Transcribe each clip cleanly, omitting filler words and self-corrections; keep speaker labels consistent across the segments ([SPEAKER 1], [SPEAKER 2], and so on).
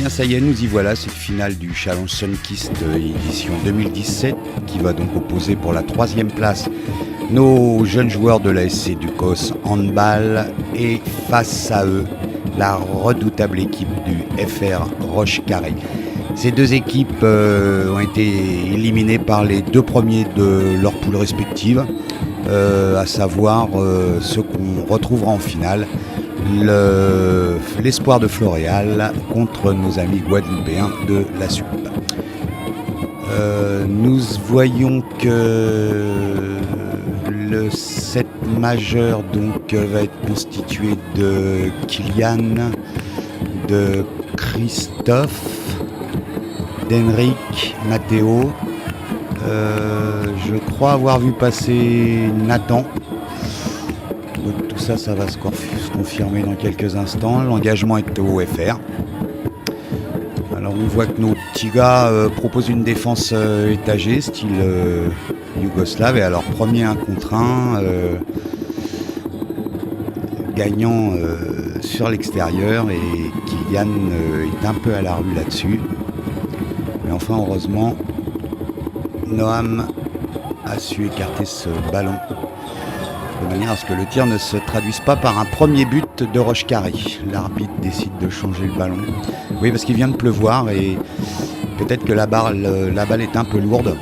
[SPEAKER 1] bien ça y est, nous y voilà, cette finale du Challenge Sunkist édition 2017 qui va donc opposer pour la 3e place nos jeunes joueurs de l'ASC Ducos Handball et face à eux la redoutable équipe du FR Roche-Carré. Ces deux équipes ont été éliminées par les deux premiers de leur poule respective, à savoir ceux qu'on retrouvera en finale, l'espoir de Floréal contre nos amis guadeloupéens de la SUP. Nous voyons que le set majeur donc va être constitué de Kylian, de Christophe, d'Henrik, Matteo. Je crois avoir vu passer Nathan. Donc tout ça, ça va se confirmer dans quelques instants. L'engagement est au FR. Alors on voit que nos petits gars proposent une défense étagée, style yougoslave. Et alors premier 1 contre 1, gagnant sur l'extérieur. Et Kylian est un peu à la rue là-dessus. Mais enfin heureusement, Noam a su écarter ce ballon de manière à ce que le tir ne se traduise pas par un premier but de Roche-Carré. L'arbitre décide de changer le ballon. Oui, parce qu'il vient de pleuvoir et peut-être que la balle est un peu lourde.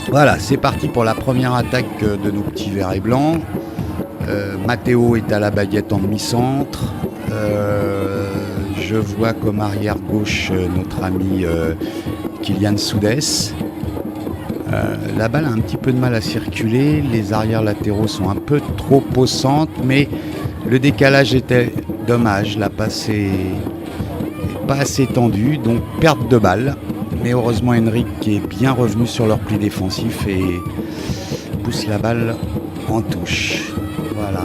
[SPEAKER 1] Voilà, c'est parti pour la première attaque de nos petits verts et blancs. Matteo est à la baguette en demi-centre. Je vois comme arrière gauche notre ami Kylian Soudès. La balle a un petit peu de mal à circuler, les arrières latéraux sont un peu trop possantes, mais le décalage était dommage, la passe est pas assez tendue, donc perte de balle. Mais heureusement Henrik qui est bien revenu sur leur pli défensif et pousse la balle en touche. Voilà,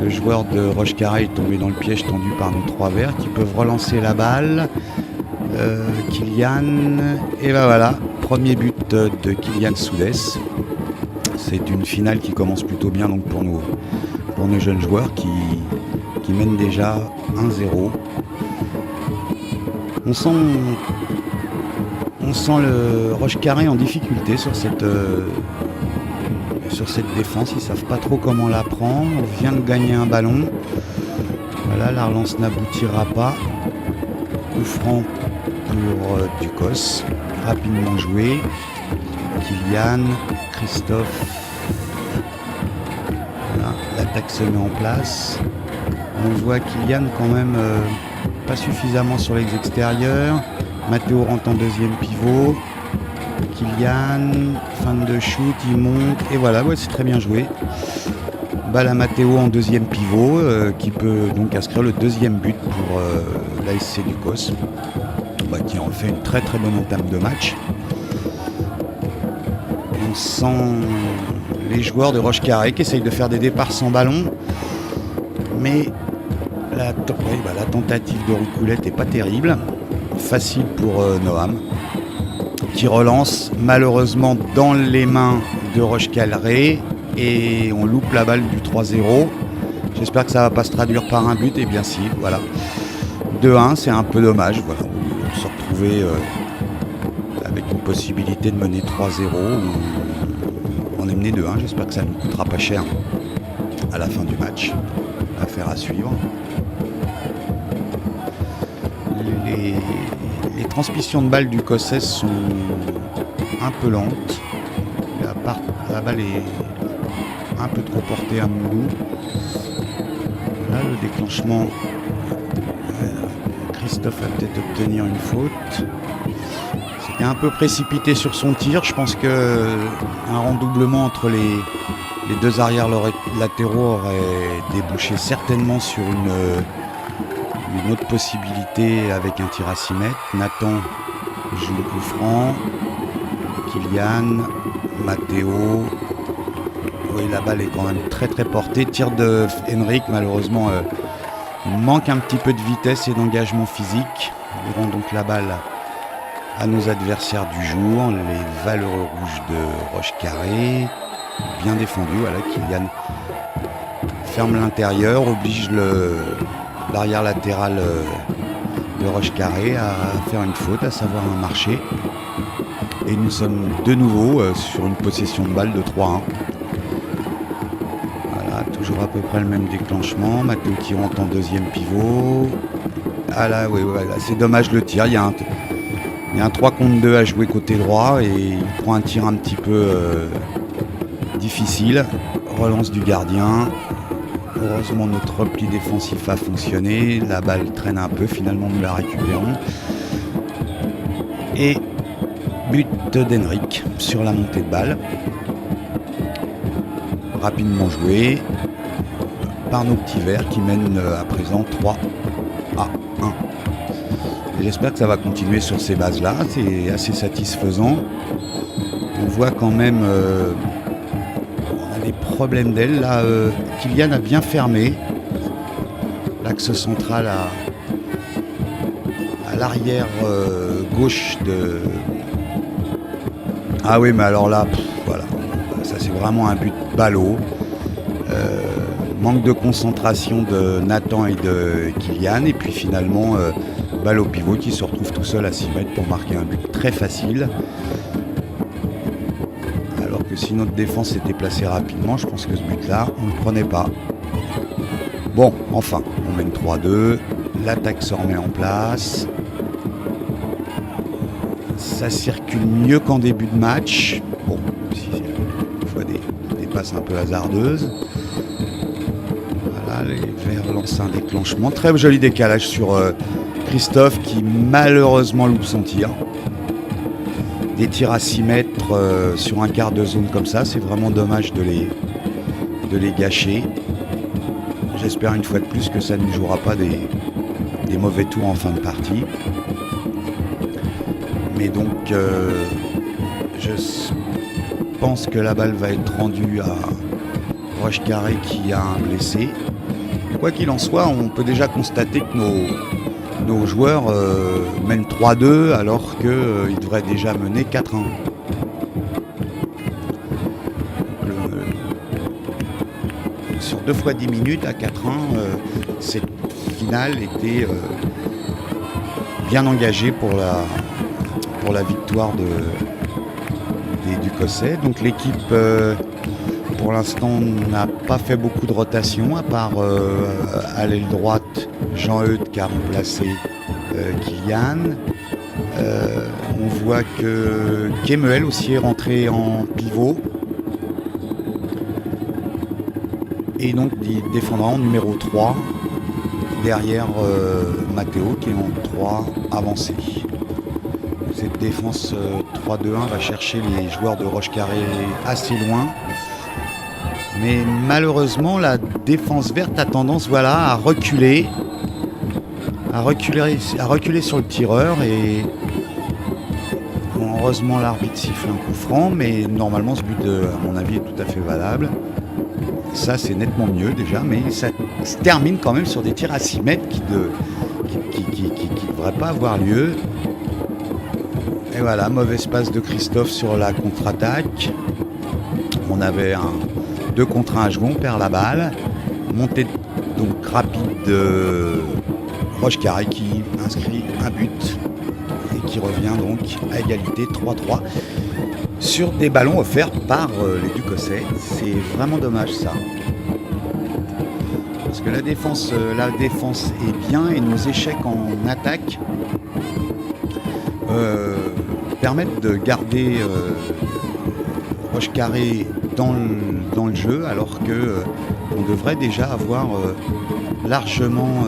[SPEAKER 1] le joueur de Roche-Carré est tombé dans le piège tendu par nos trois verts qui peuvent relancer la balle. Kylian, et ben voilà, premier but de Kylian Soudès. C'est une finale qui commence plutôt bien donc pour nos jeunes joueurs qui mènent déjà 1-0. On sent le Roche-Carré en difficulté sur cette défense. Ils savent pas trop comment la prendre. On vient de gagner un ballon. Voilà, la relance n'aboutira pas. Coup franc pour Ducos, rapidement joué. Kylian, Christophe. Voilà, l'attaque se met en place. On voit Kylian quand même pas suffisamment sur les extérieurs. Matteo rentre en deuxième pivot. Kylian, fin de shoot, il monte. Et voilà, ouais, c'est très bien joué. Balle à Matteo en deuxième pivot, qui peut donc inscrire le deuxième but pour l'ASC Ducos. Qui en fait une très très bonne entame de match. On sent les joueurs de Roche-Carré qui essayent de faire des départs sans ballon, mais la tentative de Roucoulette n'est pas terrible. Facile pour Noam, qui relance malheureusement dans les mains de Roche-Carré et on loupe la balle du 3-0. J'espère que ça ne va pas se traduire par un but, et bien si, voilà. 2-1, c'est un peu dommage, voilà. Se retrouver avec une possibilité de mener 3-0 ou on est mené 2-1. J'espère que ça ne nous coûtera pas cher à la fin du match. Affaire à suivre. Les transmissions de balles du Cossès sont un peu lentes. La balle est un peu trop portée à mon goût. Là, le déclenchement. Christophe va peut-être obtenir une faute. C'était un peu précipité sur son tir. Je pense qu'un rendoublement entre les deux arrières latéraux aurait débouché certainement sur une autre possibilité avec un tir à 6 mètres. Nathan joue le coup franc. Kylian, Matteo. Oui, la balle est quand même très très portée. Tir de Henrik, malheureusement. Il manque un petit peu de vitesse et d'engagement physique. Ils rendent donc la balle à nos adversaires du jour, les valeureux rouges de Roche-Carré. Bien défendu, voilà, Kylian ferme l'intérieur, oblige l'arrière latéral de Rochecarré à faire une faute, à savoir un marché. Et nous sommes de nouveau sur une possession de balle de 3-1. Voilà, toujours à peu près le même déclenchement. Matteo qui rentre en deuxième pivot. Ah là, oui, voilà, c'est dommage le tir. Il y a un 3 contre 2 à jouer côté droit et il prend un tir un petit peu difficile. Relance du gardien. Heureusement, notre repli défensif a fonctionné. La balle traîne un peu. Finalement, nous la récupérons. Et but d'Henrik sur la montée de balle. Rapidement joué par nos petits verts qui mènent à présent 3-1. J'espère que ça va continuer sur ces bases-là. C'est assez satisfaisant. On voit quand même on a des problèmes d'aile. Là, Kylian a bien fermé l'axe central à l'arrière gauche de... Ah oui, mais alors là, voilà. Ça, c'est vraiment un but ballot. Manque de concentration de Nathan et de Kylian. Et puis finalement... balle au pivot qui se retrouve tout seul à 6 mètres pour marquer un but très facile. Alors que si notre défense s'était placée rapidement, je pense que ce but-là, on ne le prenait pas. Bon, enfin, on mène 3-2. L'attaque se remet en place. Ça circule mieux qu'en début de match. Bon, si des fois des passes un peu hasardeuses. Voilà, les Verts lancent un déclenchement. Très joli décalage sur... Christophe qui malheureusement loupe son tir. Des tirs à 6 mètres sur un quart de zone comme ça, c'est vraiment dommage de les gâcher. J'espère une fois de plus que ça ne jouera pas des mauvais tours en fin de partie. Mais donc je pense que la balle va être rendue à Rochecarré qui a un blessé. Quoi qu'il en soit, on peut déjà constater que nos joueurs mènent 3-2 alors qu'ils devraient déjà mener 4-1. Sur 2 fois 10 minutes à 4-1, cette finale était bien engagée pour la victoire du Cossais. Donc l'équipe pour l'instant n'a pas fait beaucoup de rotation à part à l'aile droite Jean-Eudes qui a remplacé Kylian. On voit que Kemuel aussi est rentré en pivot. Et donc il défendra en numéro 3 derrière Matteo qui est en 3 avancé. Cette défense 3-2-1 va chercher les joueurs de Rochecarré assez loin. Mais malheureusement, la défense verte a tendance à reculer sur le tireur. Et bon, heureusement, l'arbitre siffle un coup franc, mais normalement, ce but, à mon avis, est tout à fait valable. Ça, c'est nettement mieux déjà, mais ça se termine quand même sur des tirs à 6 mètres qui ne devraient pas avoir lieu. Et voilà, mauvaise passe de Christophe sur la contre-attaque. On avait un 2 contre 1 à jouer, on perd la balle. Montée donc rapide de Rochecarré qui inscrit un but et qui revient donc à égalité 3-3 sur des ballons offerts par les Ducossais. C'est vraiment dommage ça. Parce que la défense est bien et nos échecs en attaque permettent de garder Rochecarré dans le jeu, alors que on devrait déjà avoir largement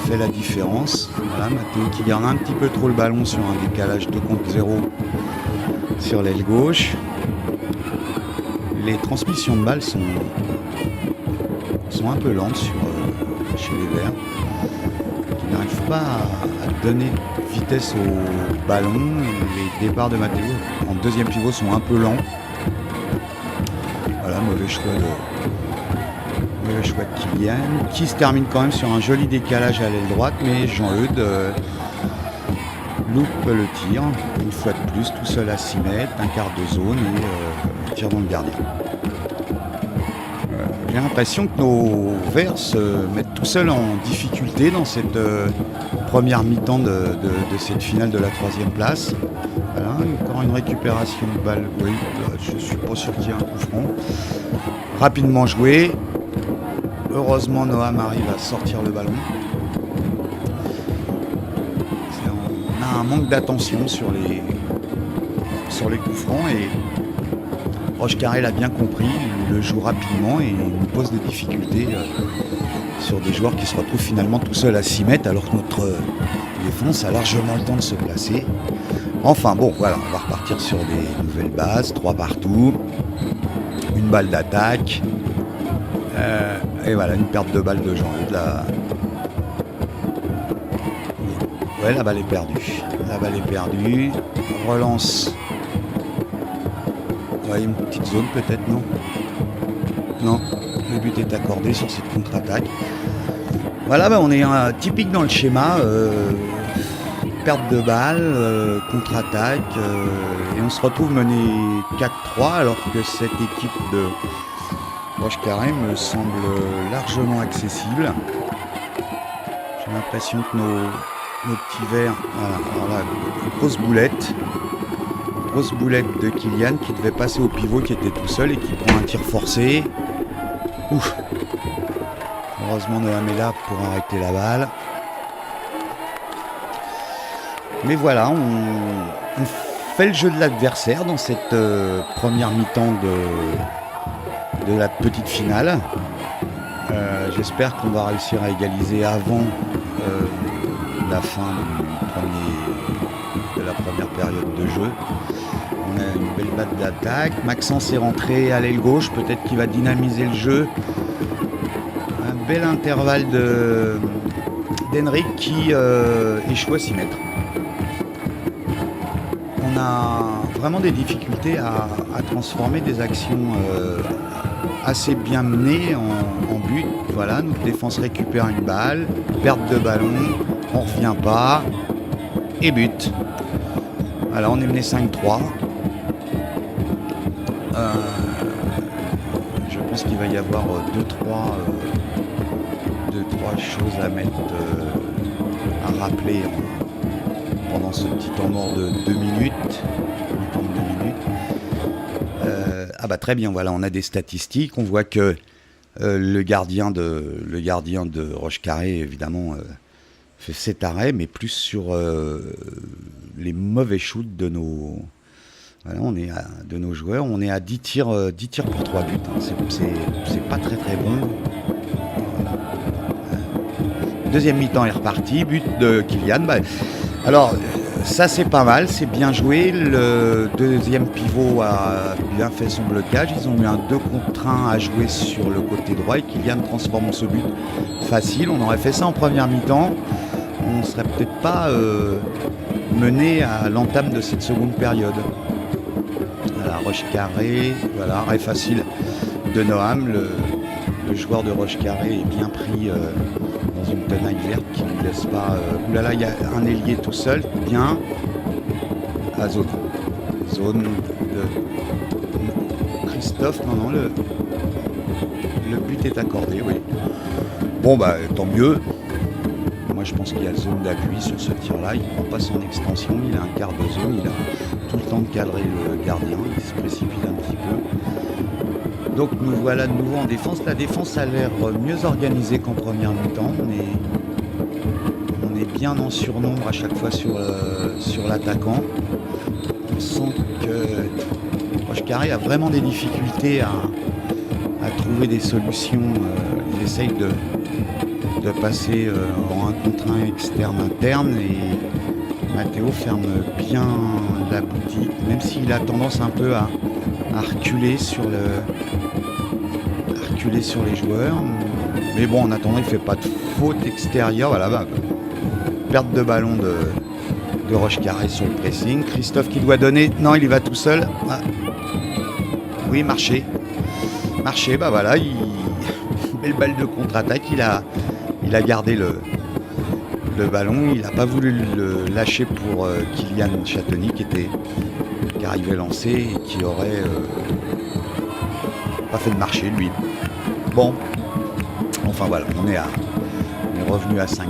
[SPEAKER 1] fait la différence. Voilà, Matteo qui garde un petit peu trop le ballon sur un décalage 2 contre 0 sur l'aile gauche. Les transmissions de balles sont un peu lentes chez les Verts, qui n'arrivent pas à donner de vitesse au ballon. Les départs de Matteo en deuxième pivot sont un peu lents. Voilà, mauvais choix de Kylian, qui se termine quand même sur un joli décalage à l'aile droite, mais Jean-Eudes loupe le tir, une fois de plus, tout seul à 6 mètres, un quart de zone et tire dans le gardien. J'ai l'impression que nos Verts se mettent tout seuls en difficulté dans cette première mi-temps de cette finale de la 3e place. Voilà, encore une récupération de balle. Oui, je suis pas sûr qu'il y ait un coup franc. Rapidement joué. Heureusement, Noam arrive à sortir le ballon. On a un manque d'attention sur les coups francs et Rochecarré l'a bien compris, il le joue rapidement et il nous pose des difficultés sur des joueurs qui se retrouvent finalement tout seuls à 6 mètres alors que notre défense a largement le temps de se placer. Enfin bon, voilà, on va repartir sur des nouvelles bases, 3 partout, une balle d'attaque, et voilà, une perte de balle de Jean-Eudes. Ouais, la balle est perdue. La balle est perdue, relance. Ouais, une petite zone peut-être, non? Non, le but est accordé sur cette contre-attaque. Voilà, on est typique dans le schéma. Perte de balle, contre-attaque, et on se retrouve mené 4-3 alors que cette équipe de Rochecarré me semble largement accessible. J'ai l'impression que nos petits verts, voilà, grosse boulette de Kylian qui devait passer au pivot, qui était tout seul et qui prend un tir forcé. Ouf. Heureusement Noam est là pour arrêter la balle. Mais voilà, on fait le jeu de l'adversaire dans cette première mi-temps de la petite finale. J'espère qu'on va réussir à égaliser avant la fin de la première période de jeu. On a une belle batte d'attaque. Maxence est rentré à l'aile gauche, peut-être qu'il va dynamiser le jeu. Un bel intervalle d'Henrik qui échoue à 6 mètres. On a vraiment des difficultés à transformer des actions assez bien menées en but. Voilà, notre défense récupère une balle, perte de ballon, on revient pas et but. Voilà, on est mené 5-3. Je pense qu'il va y avoir 2-3 choses à mettre, à rappeler pendant ce petit temps mort de 2 minutes. Très bien, voilà, on a des statistiques. On voit que le gardien de Rochecarré, évidemment, fait 7 arrêts, mais plus sur les mauvais shoots de nos... Voilà, de nos joueurs. On est à 10 tirs pour 3 buts. C'est pas très très bon. Voilà. Deuxième mi-temps est reparti. But de Kylian. Alors, ça c'est pas mal, c'est bien joué. Le deuxième pivot a bien fait son blocage. Ils ont eu un 2 contre 1 à jouer sur le côté droit et Kylian transforme ce but facile. On aurait fait ça en première mi-temps. On ne serait peut-être pas mené à l'entame de cette seconde période. Voilà, Rochecarré, voilà, arrêt facile de Noam. Le joueur de Rochecarré est bien pris dans une tenaille verte qui ne laisse pas... oulala, il y a un ailier tout seul, bien. À zone de Christophe, non, le but est accordé, oui. Bon, tant mieux. Moi, je pense qu'il y a zone d'appui sur ce tir-là. Il ne prend pas son extension, il a un quart de zone, il a tout le temps de cadrer le gardien, il se précipite un petit peu. Donc nous voilà de nouveau en défense. La défense a l'air mieux organisée qu'en première mi-temps. On est bien en surnombre à chaque fois sur l'attaquant. On sent que Rochecarré a vraiment des difficultés à trouver des solutions. Il essaye de passer en 1 contre 1 externe-interne et Matteo ferme bien la boutique, même s'il a tendance un peu à reculer sur les joueurs. Mais bon, en attendant, il ne fait pas de faute extérieure. Voilà, perte de ballon de Rochecarré sur le pressing. Christophe qui doit donner. Non, il y va tout seul. Ah. Oui, marché, voilà. Belle balle de contre-attaque. Il a gardé le ballon. Il n'a pas voulu le lâcher pour Kylian Châtenny qui arrivait lancé et qui aurait pas fait de marché, lui. Bon, enfin voilà, on est revenu à 5-5.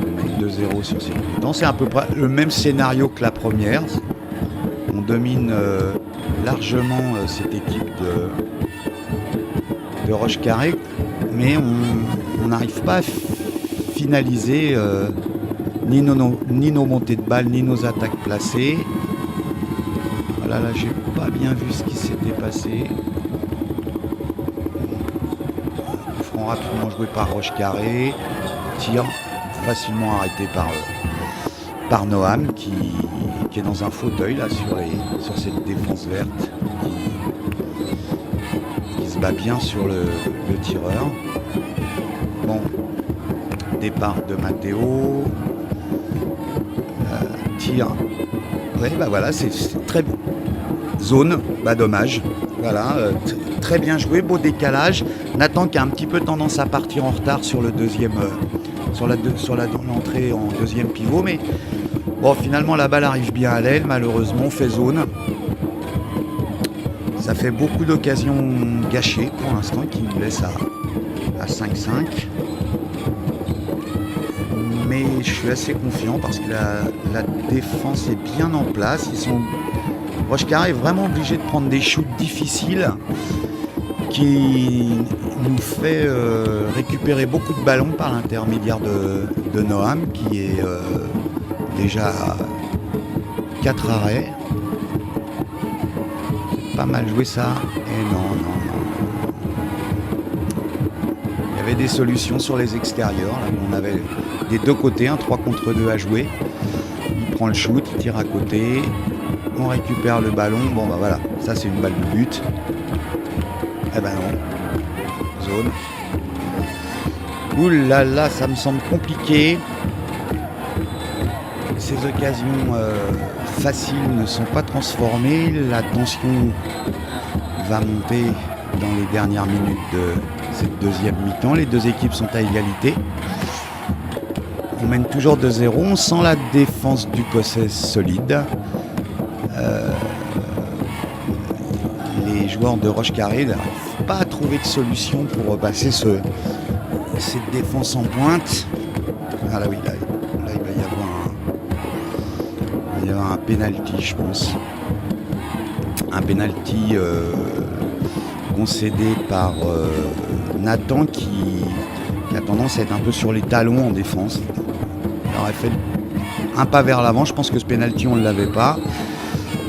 [SPEAKER 1] On mène 2-0 sur ces temps. C'est à peu près le même scénario que la première. On domine largement cette équipe de Roche Carré, mais on n'arrive pas à finaliser ni nos montées de balles, ni nos attaques placées. Voilà, là j'ai pas bien vu ce qui s'était passé. Front rapidement joué par Roche Carré. Tir facilement arrêté par Noam qui est dans un fauteuil là sur cette défense verte. Qui se bat bien sur le tireur. Bon, départ de Matteo. Tir. Ouais, bah voilà, c'est très bon. Zone, bah dommage. Voilà, très bien joué, beau décalage. Nathan qui a un petit peu tendance à partir en retard sur le deuxième, sur l'entrée en deuxième pivot, mais bon, finalement la balle arrive bien à l'aile. Malheureusement, on fait zone. Ça fait beaucoup d'occasions gâchées pour l'instant qui nous laisse à 5-5. Mais je suis assez confiant parce que la défense est bien en place. Roche Carré est vraiment obligé de prendre des shoots difficiles qui nous fait récupérer beaucoup de ballons par l'intermédiaire de Noam qui est déjà à 4 arrêts. Pas mal joué ça. Et non. Il y avait des solutions sur les extérieurs. Là, on avait des deux côtés, un 3 contre 2 à jouer. Il prend le shoot, il tire à côté. On récupère le ballon. Bon bah voilà, ça c'est une balle de but. Eh ben non. Zone. Ouh là là, ça me semble compliqué. Ces occasions faciles ne sont pas transformées. La tension va monter dans les dernières minutes de cette deuxième mi-temps. Les deux équipes sont à égalité. On mène toujours 2-0. On sent la défense du Cossais solide. Les joueurs de Roche Carré n'arrivent pas à trouver de solution pour repasser cette défense en pointe. Ah là oui, là il va y avoir un penalty, je pense. Un penalty concédé par Nathan qui a tendance à être un peu sur les talons en défense. Il aurait fait un pas vers l'avant. Je pense que ce penalty on ne l'avait pas.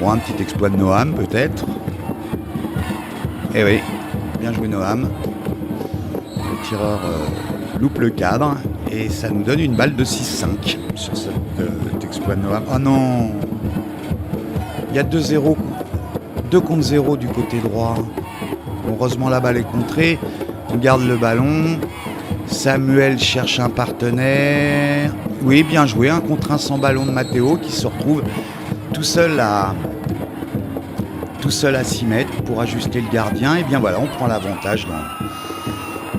[SPEAKER 1] Bon, un petit exploit de Noam peut-être. Eh oui, bien joué Noam. Le tireur loupe le cadre et ça nous donne une balle de 6-5 sur cet exploit de Noam. Oh non, il y a 2-0, 2 contre 0 du côté droit. Heureusement la balle est contrée. On garde le ballon. Samuel cherche un partenaire. Oui, bien joué, 1 contre 1 sans ballon de Matteo qui se retrouve tout seul à 6 mètres pour ajuster le gardien. Et bien voilà, on prend l'avantage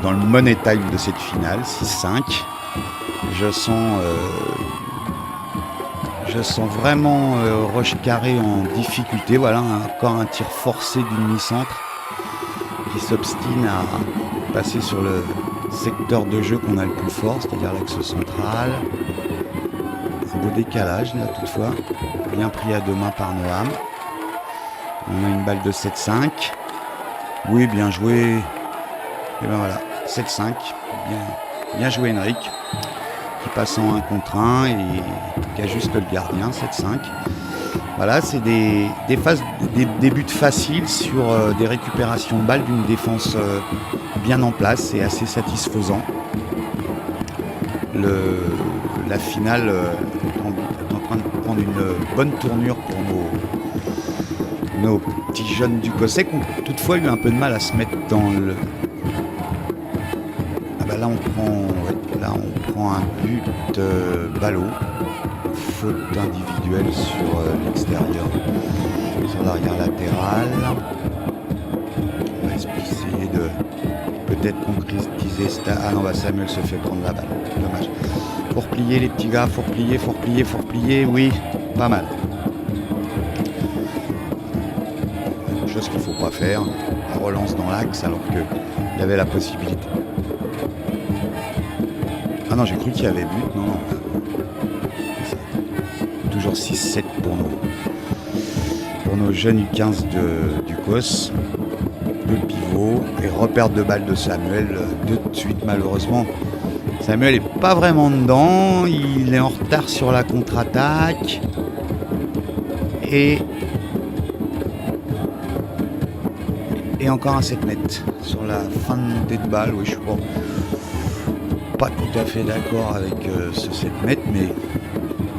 [SPEAKER 1] dans le money time de cette finale, 6-5. Je sens vraiment Roche Carré en difficulté. Voilà, encore un tir forcé du demi-centre qui s'obstine à passer sur le secteur de jeu qu'on a le plus fort, c'est-à-dire l'axe central. Un beau décalage là toutefois, bien pris à deux mains par Noam. On a une balle de 7-5. Oui, bien joué. Et ben voilà, 7-5. Bien joué Henrik, qui passe en 1 contre 1 et qui ajuste le gardien, 7-5. Voilà, c'est des buts faciles sur des récupérations de balles d'une défense bien en place. C'est assez satisfaisant. La finale est en train de prendre une bonne tournure pour nos petits jeunes du Cossais qui ont toutefois eu un peu de mal à se mettre dans le... Ah bah là on prend un but ballot. Faute individuelle sur l'extérieur, sur l'arrière latéral. On va essayer de peut-être concrétiser ça. Ah non, bah Samuel se fait prendre la balle. Dommage. Faut replier les petits gars, faut replier. Oui, pas mal. Chose qu'il faut pas faire. La relance dans l'axe alors que Il y avait la possibilité. Ah non, j'ai cru qu'il y avait but. Non, non. Toujours 6-7 pour nos jeunes U15 du COS. De pivot et repère de balle de Samuel de suite malheureusement. Samuel est pas vraiment dedans, il est en retard sur la contre-attaque et encore un 7 mètres sur la fin de montée de balle. Oui, je suis pas tout à fait d'accord avec ce 7 mètres, mais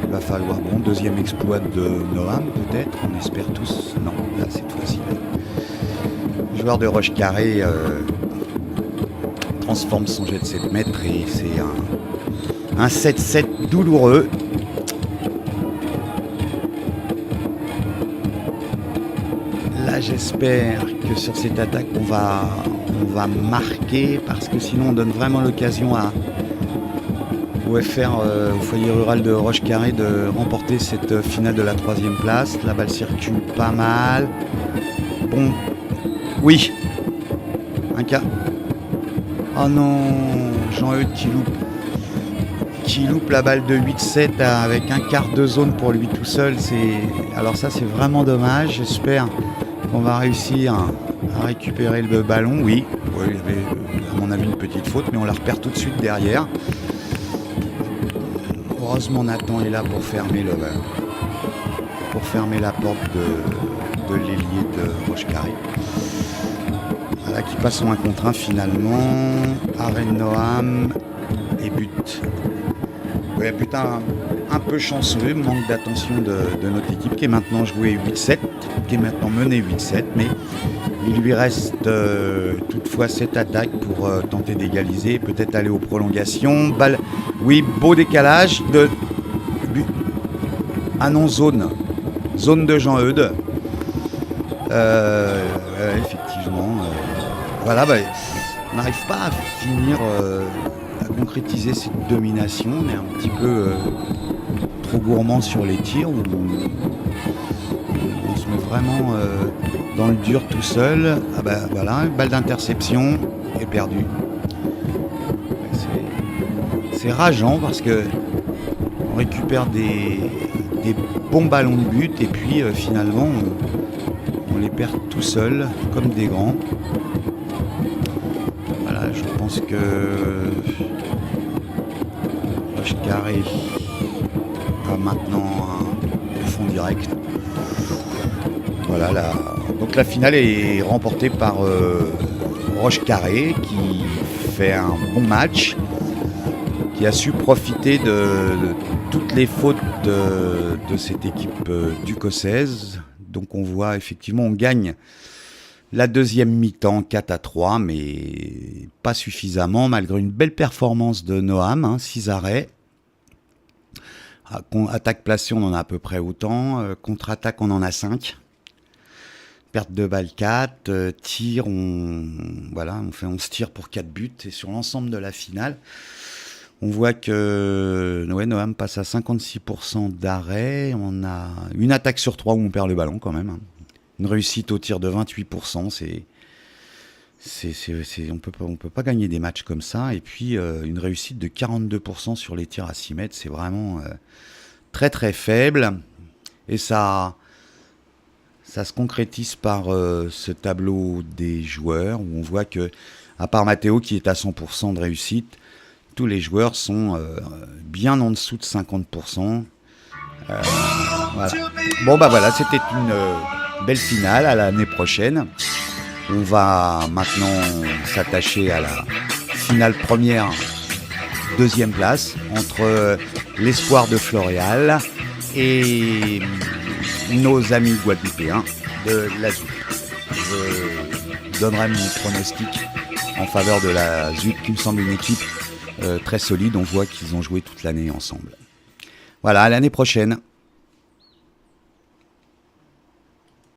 [SPEAKER 1] il va falloir. Bon, deuxième exploit de Noam peut-être, on espère tous. Non, là cette fois-ci. Le joueur de Roche Carré transforme son jet de 7 mètres et c'est un 7-7 douloureux. Là, j'espère que sur cette attaque, on va marquer parce que sinon, on donne vraiment l'occasion au FR, au foyer rural de Roche Carré, de remporter cette finale de la 3e place. La balle circule pas mal. Bon, oui, un cas. Oh non, Jean-Eudes qui loupe la balle de 8-7 avec un quart de zone pour lui tout seul. Alors ça, c'est vraiment dommage. J'espère qu'on va réussir à récupérer le ballon. Oui, il y avait à mon avis une petite faute, mais on la repère tout de suite derrière. Heureusement, Nathan est là pour fermer la porte de l'ailier de Roche Carré. Voilà, qui passe en 1 contre 1 finalement. Arène Noam et but. Ouais, putain, un peu chanceux, manque d'attention de notre équipe qui est maintenant jouée 8-7, qui est maintenant menée 8-7, mais il lui reste toutefois cette attaque pour tenter d'égaliser, peut-être aller aux prolongations. Balle, oui, beau décalage de but. Ah non, zone de Jean-Eudes. Effectivement. Voilà, on n'arrive pas à finir à concrétiser cette domination. On est un petit peu trop gourmand sur les tirs. On se met vraiment dans le dur tout seul. Ah bah voilà, balle d'interception est perdue. C'est rageant parce que on récupère des bons ballons de but et puis finalement on les perd tout seul comme des grands. Voilà, je pense que Roche Carré a maintenant un fond direct. Voilà, donc la finale est remportée par Roche Carré qui fait un bon match, qui a su profiter de toutes les fautes de cette équipe du COS. Donc on voit effectivement, on gagne la deuxième mi-temps 4-3, mais pas suffisamment, malgré une belle performance de Noam, 6 arrêts. Attaque placée, on en a à peu près autant. Contre-attaque, on en a 5. Perte de balle 4. Tir, on se tire pour 4 buts. Et sur l'ensemble de la finale, on voit que Noam passe à 56% d'arrêt. On a une attaque sur 3 où on perd le ballon quand même. Une réussite au tir de 28%. On peut pas gagner des matchs comme ça. Et puis une réussite de 42% sur les tirs à 6 mètres. C'est vraiment très très faible. Et ça se concrétise par ce tableau des joueurs où on voit que, à part Matteo qui est à 100% de réussite, tous les joueurs sont bien en dessous de 50%. Voilà. Bon voilà, c'était une belle finale. À l'année prochaine. On va maintenant s'attacher à la finale première, deuxième place entre l'espoir de Floréal et nos amis guadeloupéens de l'Azur. Je donnerai mon pronostic en faveur de la ZUT, qui me semble une équipe très solide. On voit qu'ils ont joué toute l'année ensemble. Voilà, à l'année prochaine.